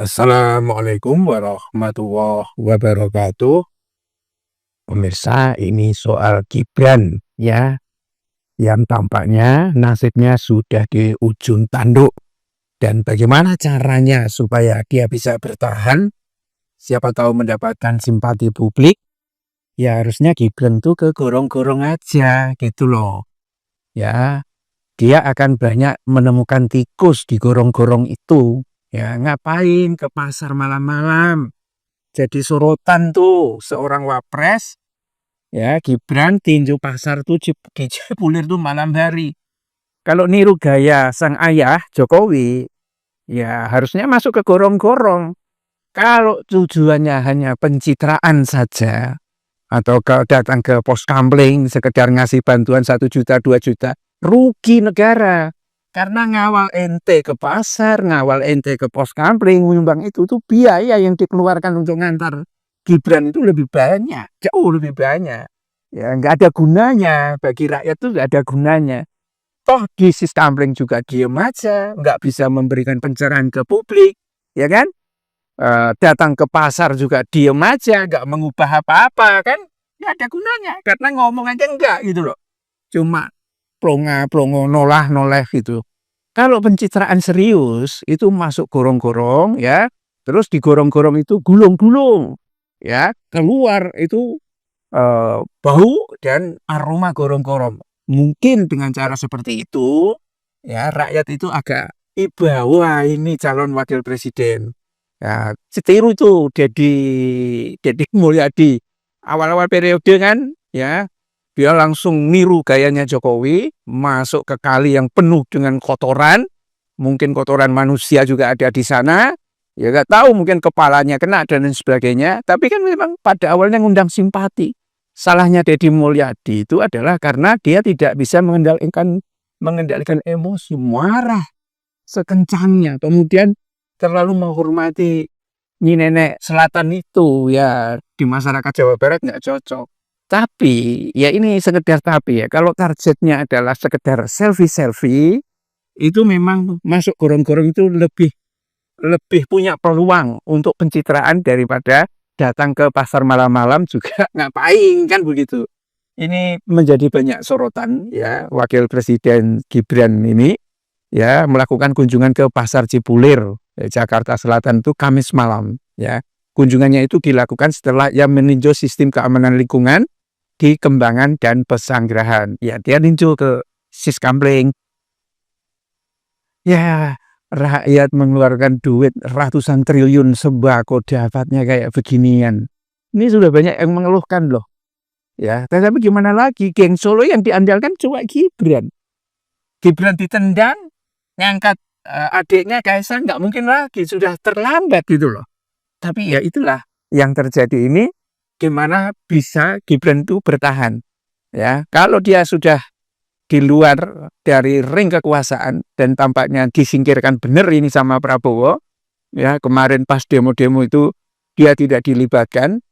Assalamualaikum warahmatullahi wabarakatuh. Pemirsa, ini soal Gibran ya, yang tampaknya nasibnya sudah di ujung tanduk. Dan bagaimana caranya supaya dia bisa bertahan, siapa tahu mendapatkan simpati publik, ya harusnya Gibran tuh ke gorong-gorong aja gitu loh. Ya, dia akan banyak menemukan tikus di gorong-gorong itu. Ya, ngapain ke pasar malam-malam? Jadi sorotan tuh seorang wapres, ya Gibran tinju pasar tuh di Cipulir tuh malam hari. Kalau niru gaya sang ayah Jokowi, ya harusnya masuk ke gorong-gorong. Kalau tujuannya hanya pencitraan saja, atau datang ke pos kamling sekedar ngasih bantuan 1 juta 2 juta, rugi negara. Karena ngawal ente ke pasar, ngawal ente ke pos kamling, menyumbang itu tuh biaya yang dikeluarkan untuk ngantar Gibran itu lebih banyak, jauh lebih banyak. Ya nggak ada gunanya, bagi rakyat tuh nggak ada gunanya. Toh di sis kamling juga diem aja, nggak bisa memberikan pencerahan ke publik, ya kan? Datang ke pasar juga diem aja, nggak mengubah apa-apa kan? Nggak ada gunanya, karena ngomong aja enggak gitu loh. Cuma plonga-plongo nolah-noleh gitu. Kalau pencitraan serius itu masuk gorong-gorong ya, terus di gorong-gorong itu gulung-gulung ya, keluar itu bau dan aroma gorong-gorong. Mungkin dengan cara seperti itu ya rakyat itu agak iba, wah ini calon wakil presiden. Ya, setiru itu Deddy Mulyadi awal-awal periode kan ya, dia langsung niru gayanya Jokowi, masuk ke kali yang penuh dengan kotoran, mungkin kotoran manusia juga ada di sana, ya nggak tahu mungkin kepalanya kena dan lain sebagainya, tapi kan memang pada awalnya ngundang simpati. Salahnya Deddy Mulyadi itu adalah karena dia tidak bisa mengendalikan emosi, marah sekencangnya, kemudian terlalu menghormati Nyi Nenek Selatan itu ya, di masyarakat Jawa Barat nggak cocok. Tapi ya ini sekedar tapi ya, kalau targetnya adalah sekedar selfie itu memang masuk gorong-gorong itu lebih punya peluang untuk pencitraan daripada datang ke pasar malam-malam juga ngapain kan begitu. Ini menjadi banyak sorotan ya, wakil presiden Gibran ini ya melakukan kunjungan ke pasar Cipulir Jakarta Selatan itu Kamis malam ya. Kunjungannya itu dilakukan setelah ia meninjau sistem keamanan lingkungan di Kembangan dan Pesanggerahan. Ya, dia ninjau ke sis kamling. Ya, rakyat mengeluarkan duit ratusan triliun sembako dapatnya kayak beginian. Ini sudah banyak yang mengeluhkan loh. Ya, tapi gimana lagi? Geng Solo yang diandalkan cuma Gibran. Gibran ditendang, ngangkat adiknya Kaisang nggak mungkin lagi, sudah terlambat gitu loh. Tapi ya itulah yang terjadi ini, gimana bisa Gibran itu bertahan. Ya, kalau dia sudah di luar dari ring kekuasaan dan tampaknya disingkirkan benar ini sama Prabowo, ya kemarin pas demo-demo itu dia tidak dilibatkan,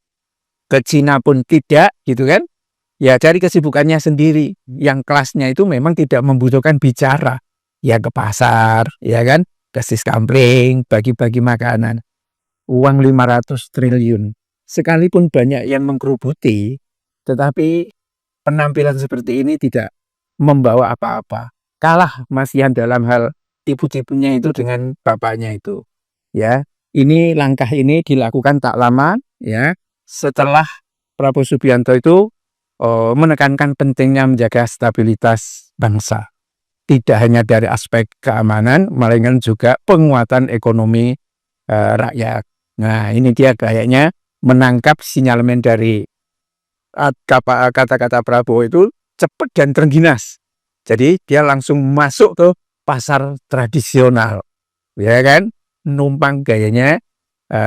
ke Cina pun tidak gitu kan, ya cari kesibukannya sendiri, yang kelasnya itu memang tidak membutuhkan bicara, ya ke pasar, ya kan, ke sis kamling, bagi-bagi makanan, uang 500 triliun, sekalipun banyak yang menggerubuti, tetapi penampilan seperti ini tidak membawa apa-apa. Kalah Masihan dalam hal tipu-tipunya itu dengan bapaknya itu. Ya, ini langkah ini dilakukan tak lama ya setelah Prabowo Subianto itu menekankan pentingnya menjaga stabilitas bangsa. Tidak hanya dari aspek keamanan, melainkan juga penguatan ekonomi rakyat. Nah, ini dia kayaknya menangkap sinyalemen dari kata-kata Prabowo itu cepat dan terengginas. Jadi dia langsung masuk ke pasar tradisional, ya kan? Numpang gayanya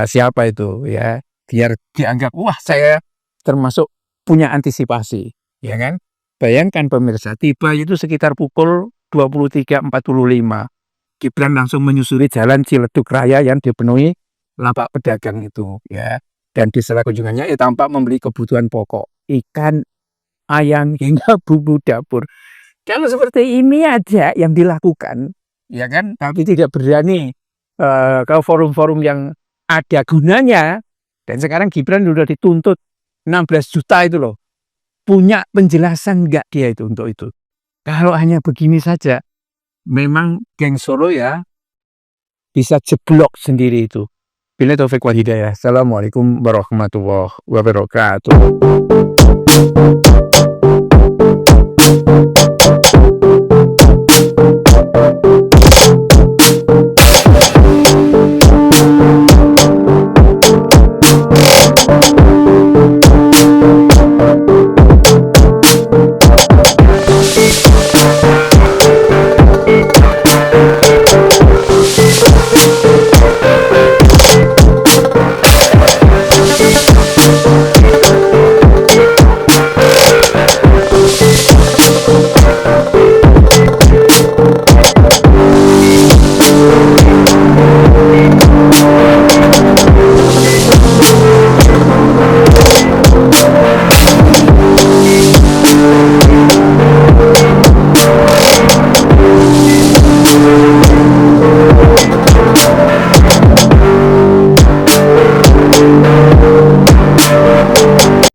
siapa itu, ya? Biar dianggap wah saya termasuk punya antisipasi, ya kan? Bayangkan pemirsa, tiba itu sekitar pukul 23.45. Gibran langsung menyusuri jalan Ciledug Raya yang dipenuhi lapak pedagang itu, ya. Dan di sela kunjungannya tampak membeli kebutuhan pokok, ikan, ayam hingga bumbu dapur. Kalau seperti ini aja yang dilakukan, ya kan, tapi tidak berani ke forum-forum yang ada gunanya. Dan sekarang Gibran sudah dituntut 16 juta itu loh. Punya penjelasan nggak dia itu untuk itu? Kalau hanya begini saja, memang geng Solo ya bisa jeblok sendiri itu. Billahi taufik wal hidayah. Assalamualaikum warahmatullahi wabarakatuh.